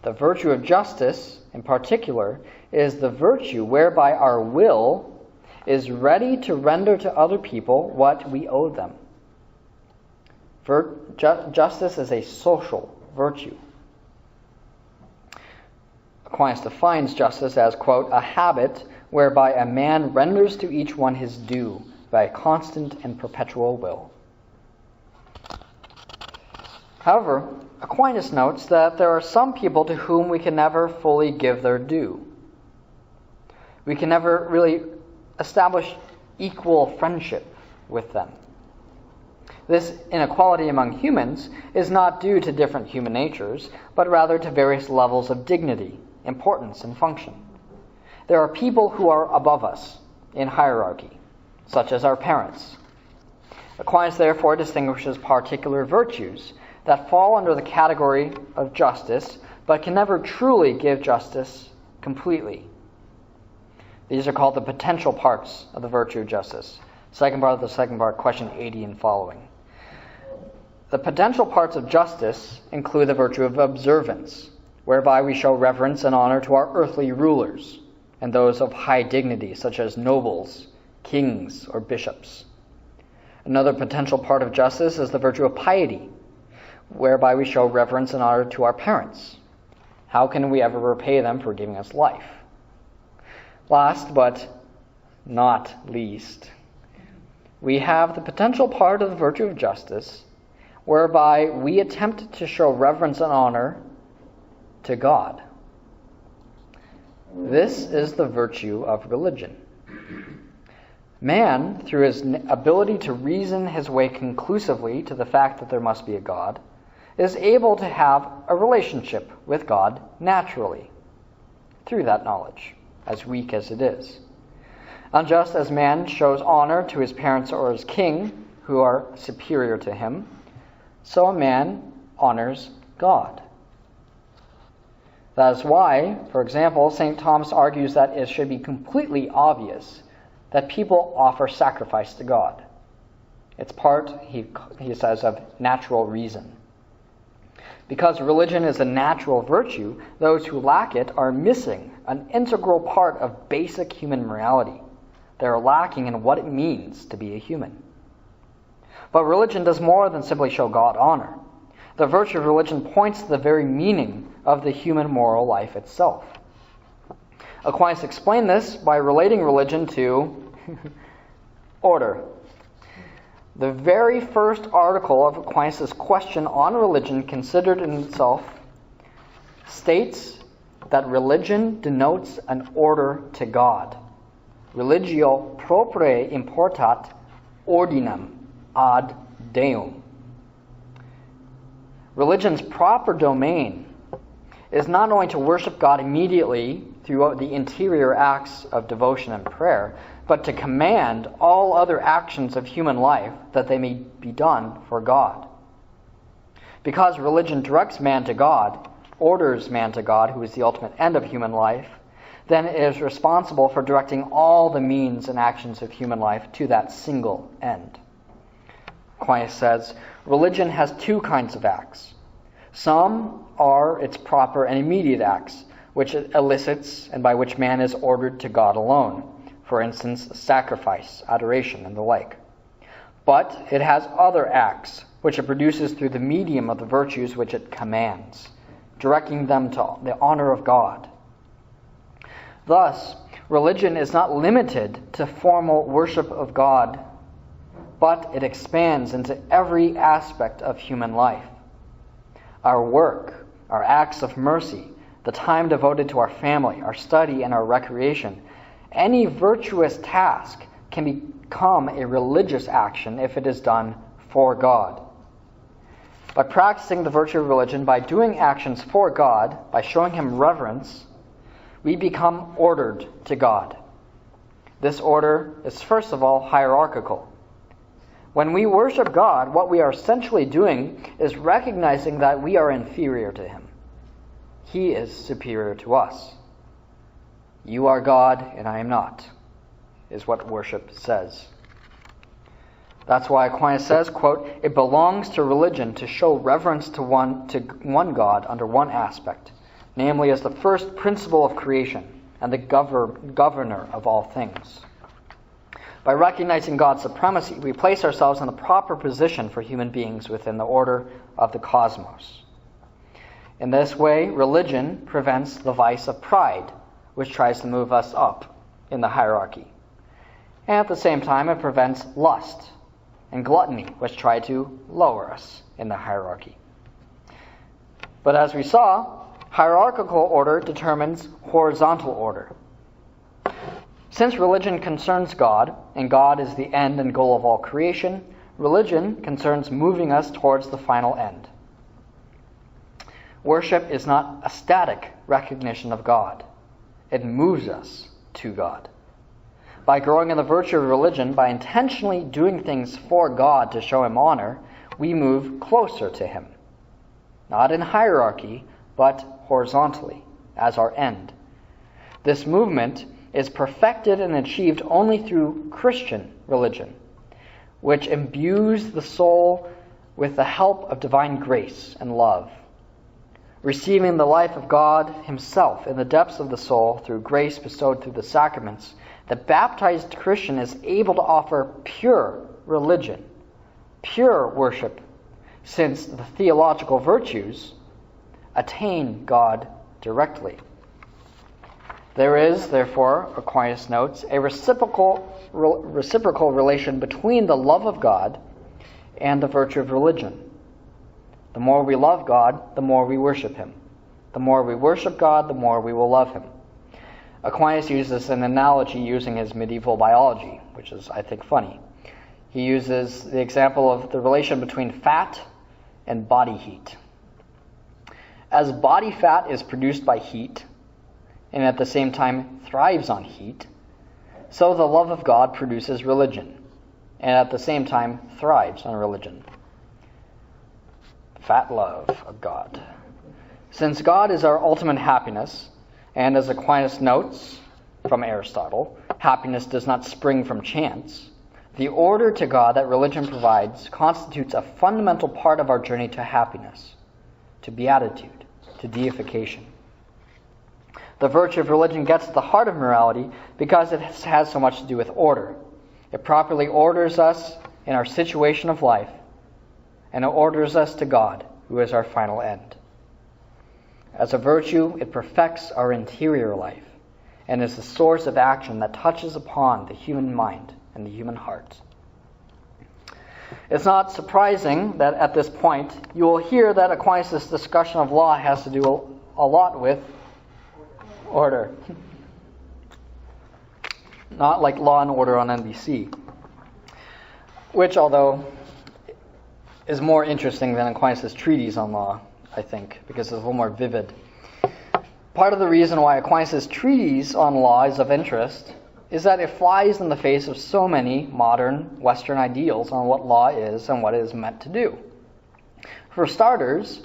The virtue of justice, in particular, is the virtue whereby our will is ready to render to other people what we owe them. Justice is a social virtue. Aquinas defines justice as, quote, a habit whereby a man renders to each one his due by a constant and perpetual will. However, Aquinas notes that there are some people to whom we can never fully give their due. We can never really establish equal friendship with them. This inequality among humans is not due to different human natures, but rather to various levels of dignity, importance, and function. There are people who are above us in hierarchy, such as our parents. Aquinas therefore distinguishes particular virtues that fall under the category of justice, but can never truly give justice completely. These are called the potential parts of the virtue of justice. Second part of the second part, question 80 and following. The potential parts of justice include the virtue of observance, whereby we show reverence and honor to our earthly rulers and those of high dignity, such as nobles, kings, or bishops. Another potential part of justice is the virtue of piety, whereby we show reverence and honor to our parents. How can we ever repay them for giving us life? Last but not least, we have the potential part of the virtue of justice, whereby we attempt to show reverence and honor to God. This is the virtue of religion. Man, through his ability to reason his way conclusively to the fact that there must be a God, is able to have a relationship with God naturally, through that knowledge, as weak as it is. And just as man shows honor to his parents or his king, who are superior to him, so a man honors God. That is why, for example, St. Thomas argues that it should be completely obvious that people offer sacrifice to God. It's part, he says, of natural reason. Because religion is a natural virtue, those who lack it are missing an integral part of basic human morality. They are lacking in what it means to be a human. But religion does more than simply show God honor. The virtue of religion points to the very meaning of the human moral life itself. Aquinas explained this by relating religion to order. The very first article of Aquinas' question on religion, considered in itself, states that religion denotes an order to God. Religio proprie importat ordinam ad Deum. Religion's proper domain is not only to worship God immediately through the interior acts of devotion and prayer, but to command all other actions of human life that they may be done for God. Because religion directs man to God, orders man to God, who is the ultimate end of human life, then it is responsible for directing all the means and actions of human life to that single end. Aquinas says, religion has two kinds of acts. Some are its proper and immediate acts, which it elicits and by which man is ordered to God alone. For instance, sacrifice, adoration, and the like. But it has other acts, which it produces through the medium of the virtues which it commands, directing them to the honor of God. Thus, religion is not limited to formal worship of God, but it expands into every aspect of human life. Our work, our acts of mercy, the time devoted to our family, our study, and our recreation, any virtuous task can become a religious action if it is done for God. By practicing the virtue of religion, by doing actions for God, by showing Him reverence, we become ordered to God. This order is first of all hierarchical. When we worship God, what we are essentially doing is recognizing that we are inferior to Him. He is superior to us. You are God and I am not, is what worship says. That's why Aquinas says, quote, it belongs to religion to show reverence to one God under one aspect, namely as the first principle of creation and the governor of all things. By recognizing God's supremacy, we place ourselves in the proper position for human beings within the order of the cosmos. In this way, religion prevents the vice of pride, which tries to move us up in the hierarchy. And at the same time, it prevents lust and gluttony, which try to lower us in the hierarchy. But as we saw, hierarchical order determines horizontal order. Since religion concerns God, and God is the end and goal of all creation, religion concerns moving us towards the final end. Worship is not a static recognition of God. It moves us to God. By growing in the virtue of religion, by intentionally doing things for God to show Him honor, we move closer to Him. Not in hierarchy, but horizontally, as our end. This movement is perfected and achieved only through Christian religion, which imbues the soul with the help of divine grace and love, receiving the life of God himself in the depths of the soul through grace bestowed through the sacraments. The baptized Christian is able to offer pure religion, pure worship, since the theological virtues attain God directly. There is, therefore, Aquinas notes, a reciprocal relation between the love of God and the virtue of religion. The more we love God, the more we worship him. The more we worship God, the more we will love him. Aquinas uses an analogy using his medieval biology, which is, I think, funny. He uses the example of the relation between fat and body heat. As body fat is produced by heat, and at the same time thrives on heat, so the love of God produces religion, and at the same time thrives on religion. Fat love of God. Since God is our ultimate happiness, and as Aquinas notes from Aristotle, happiness does not spring from chance, the order to God that religion provides constitutes a fundamental part of our journey to happiness, to beatitude, to deification. The virtue of religion gets at the heart of morality because it has so much to do with order. It properly orders us in our situation of life, and it orders us to God, who is our final end. As a virtue, it perfects our interior life and is the source of action that touches upon the human mind and the human heart. It's not surprising that at this point you will hear that Aquinas' discussion of law has to do a lot with order. Not like Law and Order on NBC, which, although is more interesting than Aquinas' treatise on law, I think, because it's a little more vivid. Part of the reason why Aquinas' treatise on law is of interest is that it flies in the face of so many modern Western ideals on what law is and what it is meant to do. For starters,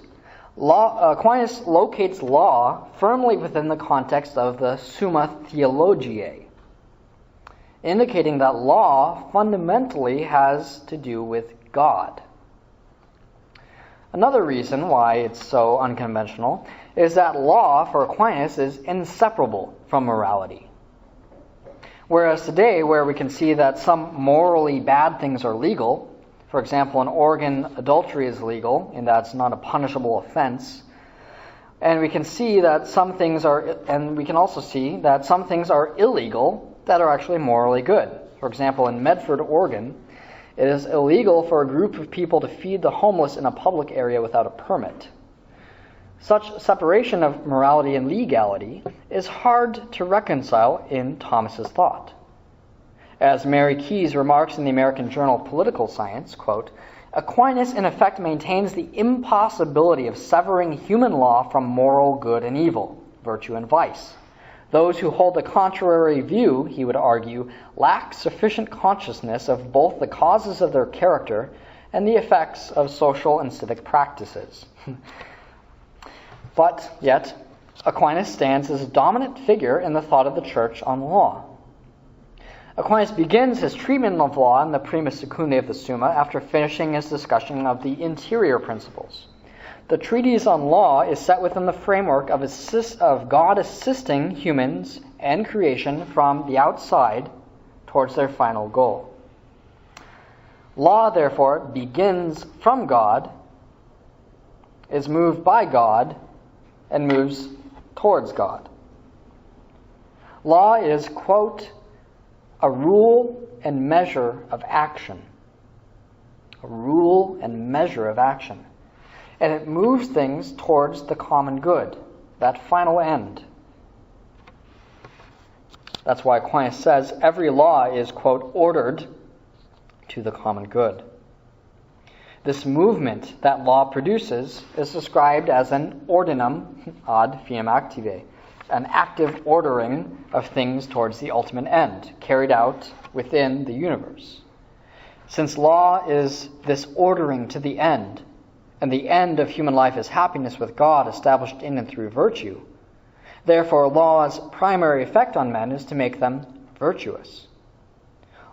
Aquinas locates law firmly within the context of the Summa Theologiae, indicating that law fundamentally has to do with God. Another reason why it's so unconventional is that law for Aquinas is inseparable from morality. Whereas today, where we can see that some morally bad things are legal, for example, in Oregon, adultery is legal, and that's not a punishable offense. And we can see that some things are, and we can also see that some things are illegal that are actually morally good. For example, in Medford, Oregon, it is illegal for a group of people to feed the homeless in a public area without a permit. Such separation of morality and legality is hard to reconcile in Thomas's thought. As Mary Keyes remarks in the American Journal of Political Science, quote, Aquinas in effect maintains the impossibility of severing human law from moral good and evil, virtue and vice. Those who hold the contrary view, he would argue, lack sufficient consciousness of both the causes of their character and the effects of social and civic practices. But yet, Aquinas stands as a dominant figure in the thought of the Church on law. Aquinas begins his treatment of law in the Prima Secunda of the Summa after finishing his discussion of the interior principles. The treatise on law is set within the framework of God assisting humans and creation from the outside towards their final goal. Law, therefore, begins from God, is moved by God, and moves towards God. Law is, quote, a rule and measure of action. A rule and measure of action. And it moves things towards the common good, that final end. That's why Aquinas says every law is, quote, ordered to the common good. This movement that law produces is described as an ordinum ad finem active, an active ordering of things towards the ultimate end, carried out within the universe. Since law is this ordering to the end, and the end of human life is happiness with God established in and through virtue, Therefore, law's primary effect on men is to make them virtuous.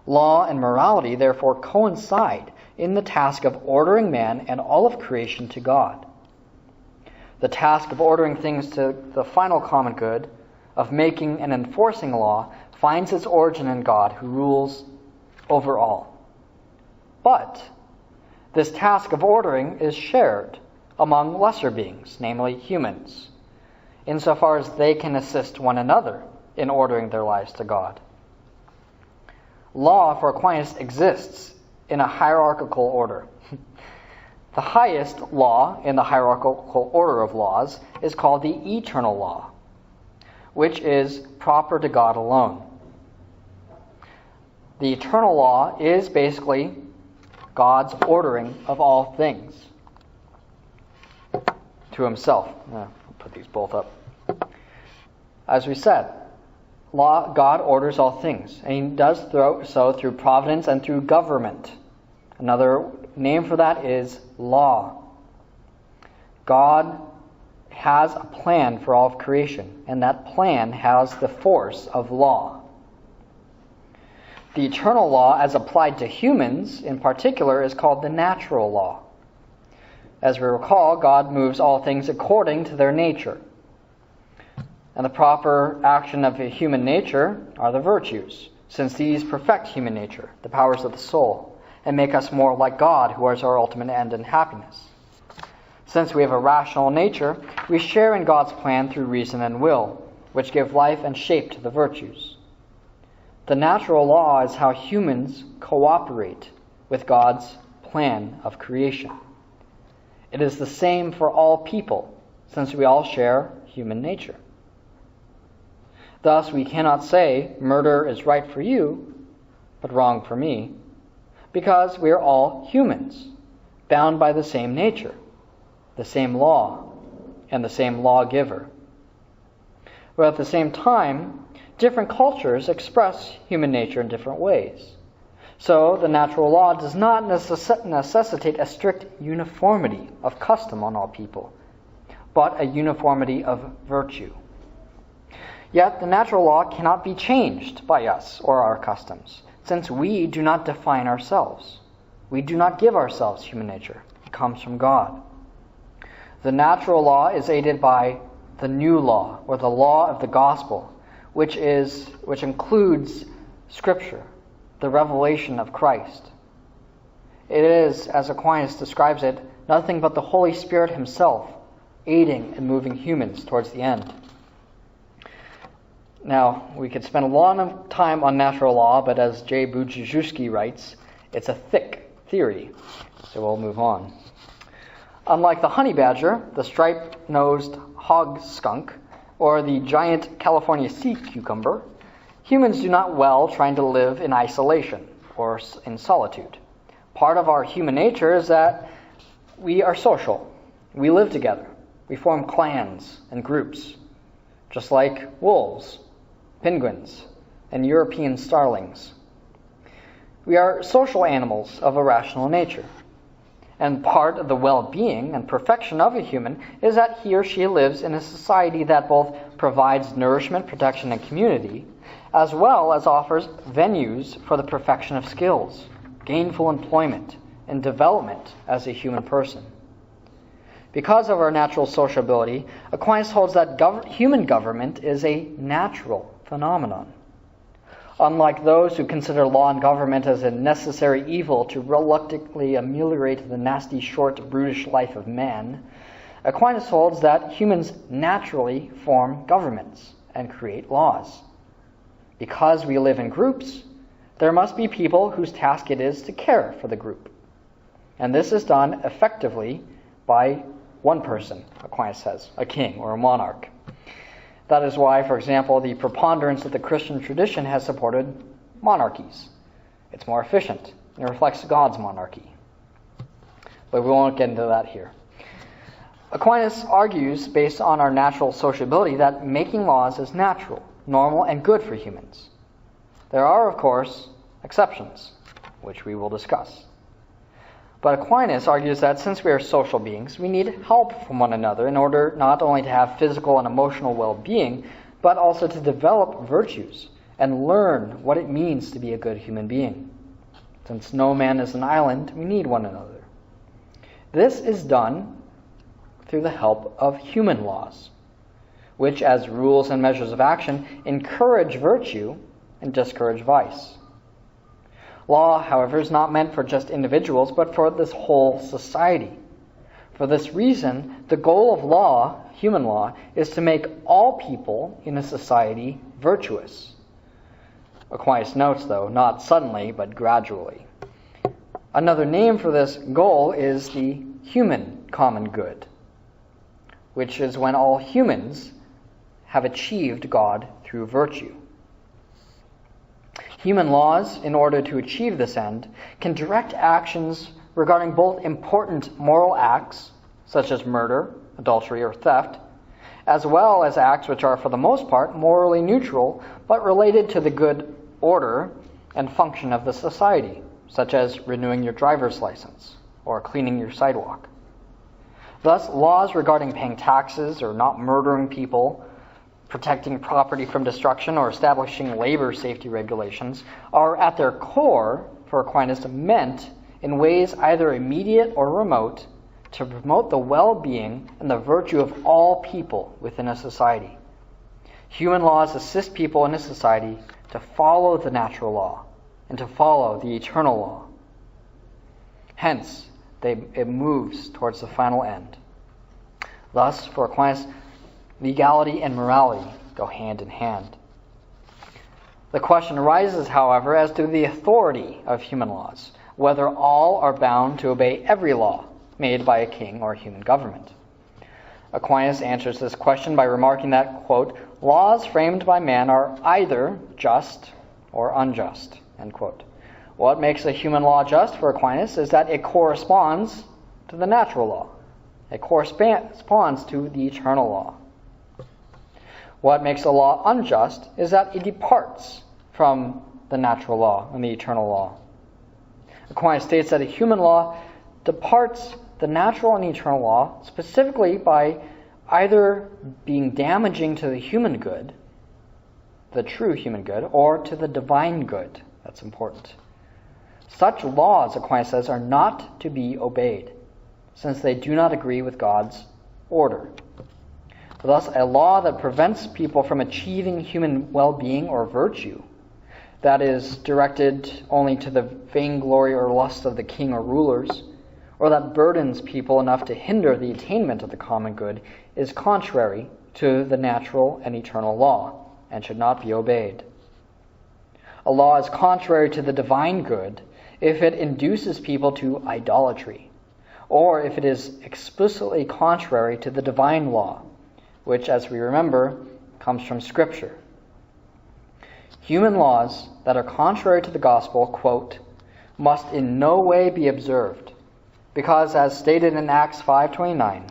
Law and morality, therefore, coincide in the task of ordering man and all of creation to God. The task of ordering things to the final common good, of making and enforcing law, finds its origin in God, who rules over all. But this task of ordering is shared among lesser beings, namely humans, insofar as they can assist one another in ordering their lives to God. Law, for Aquinas, exists in a hierarchical order. The highest law in the hierarchical order of laws is called the eternal law, which is proper to God alone. The eternal law is basically God's ordering of all things to himself. I'll put these both up. As we said, God orders all things, and he does so through providence and through government. Another name for that is law. God has a plan for all of creation, and that plan has the force of law. The eternal law, as applied to humans in particular, is called the natural law. As we recall, God moves all things according to their nature. And the proper action of human nature are the virtues, since these perfect human nature, the powers of the soul, and make us more like God, who is our ultimate end and happiness. Since we have a rational nature, we share in God's plan through reason and will, which give life and shape to the virtues. The natural law is how humans cooperate with God's plan of creation. It is the same for all people, since we all share human nature. Thus, we cannot say, murder is right for you, but wrong for me, because we are all humans, bound by the same nature, the same law, and the same lawgiver. But at the same time, different cultures express human nature in different ways. So, the natural law does not necessitate a strict uniformity of custom on all people, but a uniformity of virtue. Yet, the natural law cannot be changed by us or our customs, since we do not define ourselves. We do not give ourselves human nature. It comes from God. The natural law is aided by the new law, or the law of the gospel, which includes Scripture, the revelation of Christ. It is, as Aquinas describes it, nothing but the Holy Spirit himself aiding and moving humans towards the end. Now, we could spend a long time on natural law, but as J. Budziszewski writes, it's a thick theory, so we'll move on. Unlike the honey badger, the striped-nosed hog skunk, or the giant California sea cucumber, humans do not well trying to live in isolation or in solitude. Part of our human nature is that we are social. We live together. We form clans and groups, just like wolves, penguins, and European starlings. We are social animals of a rational nature. And part of the well-being and perfection of a human is that he or she lives in a society that both provides nourishment, protection, and community, as well as offers venues for the perfection of skills, gainful employment, and development as a human person. Because of our natural sociability, Aquinas holds that human government is a natural phenomenon. Unlike those who consider law and government as a necessary evil to reluctantly ameliorate the nasty, short, brutish life of man, Aquinas holds that humans naturally form governments and create laws. Because we live in groups, there must be people whose task it is to care for the group. And this is done effectively by one person, Aquinas says, a king or a monarch. That is why, for example, the preponderance of the Christian tradition has supported monarchies. It's more efficient. It reflects God's monarchy. But we won't get into that here. Aquinas argues, based on our natural sociability, that making laws is natural, normal, and good for humans. There are, of course, exceptions, which we will discuss. But Aquinas argues that since we are social beings, we need help from one another in order not only to have physical and emotional well-being, but also to develop virtues and learn what it means to be a good human being. Since no man is an island, we need one another. This is done through the help of human laws, which as rules and measures of action encourage virtue and discourage vice. Law, however, is not meant for just individuals, but for this whole society. For this reason, the goal of law, human law, is to make all people in a society virtuous. Aquinas notes, though, not suddenly, but gradually. Another name for this goal is the human common good, which is when all humans have achieved God through virtue. Human laws, in order to achieve this end, can direct actions regarding both important moral acts, such as murder, adultery, or theft, as well as acts which are, for the most part, morally neutral, but related to the good order and function of the society, such as renewing your driver's license or cleaning your sidewalk. Thus, laws regarding paying taxes or not murdering people, protecting property from destruction, or establishing labor safety regulations are at their core, for Aquinas, meant in ways either immediate or remote to promote the well-being and the virtue of all people within a society. Human laws assist people in a society to follow the natural law and to follow the eternal law. Hence, it moves towards the final end. Thus, for Aquinas, legality and morality go hand in hand. The question arises, however, as to the authority of human laws, whether all are bound to obey every law made by a king or human government. Aquinas answers this question by remarking that, quote, laws framed by man are either just or unjust, end quote. What makes a human law just for Aquinas is that it corresponds to the natural law. It corresponds to the eternal law. What makes a law unjust is that it departs from the natural law and the eternal law. Aquinas states that a human law departs the natural and eternal law specifically by either being damaging to the human good, the true human good, or to the divine good. That's important. Such laws, Aquinas says, are not to be obeyed, since they do not agree with God's order. Thus, a law that prevents people from achieving human well-being or virtue, that is directed only to the vainglory or lust of the king or rulers, or that burdens people enough to hinder the attainment of the common good, is contrary to the natural and eternal law, and should not be obeyed. A law is contrary to the divine good if it induces people to idolatry, or if it is explicitly contrary to the divine law, which, as we remember, comes from Scripture. Human laws that are contrary to the gospel, quote, must in no way be observed, because, as stated in Acts 5:29,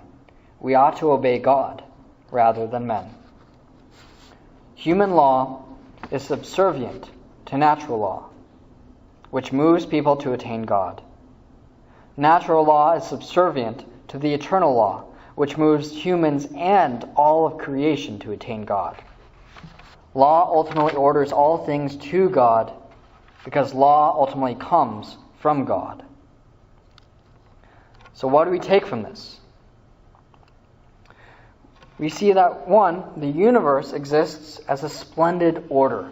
we ought to obey God rather than men. Human law is subservient to natural law, which moves people to attain God. Natural law is subservient to the eternal law, which moves humans and all of creation to attain God. Law ultimately orders all things to God, because law ultimately comes from God. So what do we take from this? We see that, one, the universe exists as a splendid order.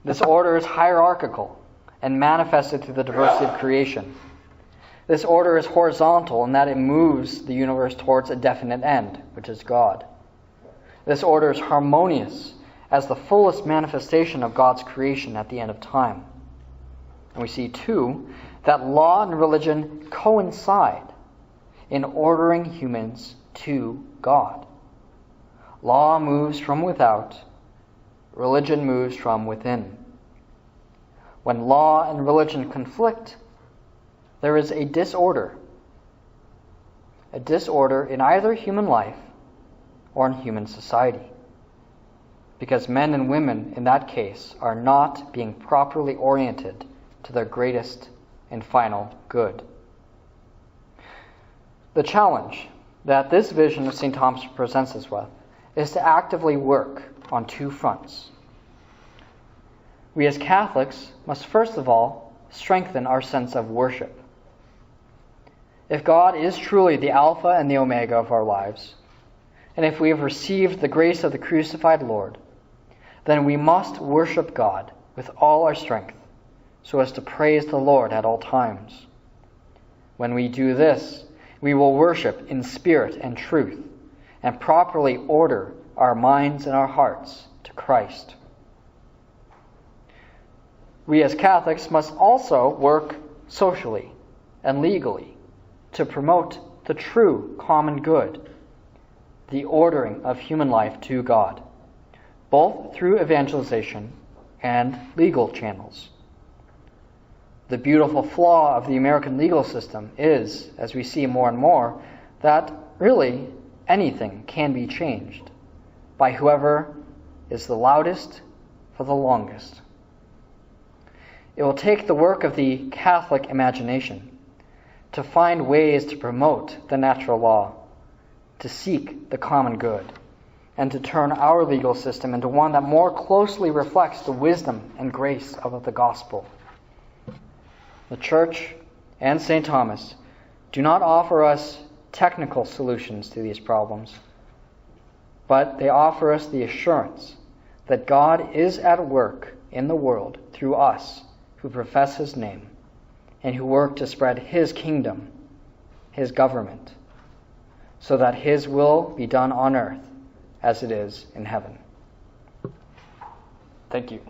This order is hierarchical and manifested through the diversity of creation. This order is horizontal in that it moves the universe towards a definite end, which is God. This order is harmonious as the fullest manifestation of God's creation at the end of time. And we see, two, that law and religion coincide in ordering humans to God. Law moves from without, religion moves from within. When law and religion conflict, there is a disorder in either human life or in human society, because men and women in that case are not being properly oriented to their greatest and final good. The challenge that this vision of St. Thomas presents us with is to actively work on two fronts. We as Catholics must first of all strengthen our sense of worship. If God is truly the Alpha and the Omega of our lives, and if we have received the grace of the crucified Lord, then we must worship God with all our strength, so as to praise the Lord at all times. When we do this, we will worship in spirit and truth, and properly order our minds and our hearts to Christ. We as Catholics must also work socially and legally to promote the true common good, the ordering of human life to God, both through evangelization and legal channels. The beautiful flaw of the American legal system is, as we see more and more, that really anything can be changed by whoever is the loudest for the longest. It will take the work of the Catholic imagination to find ways to promote the natural law, to seek the common good, and to turn our legal system into one that more closely reflects the wisdom and grace of the gospel. The Church and St. Thomas do not offer us technical solutions to these problems, but they offer us the assurance that God is at work in the world through us who profess His name and who work to spread His kingdom, His government, so that His will be done on earth as it is in heaven. Thank you.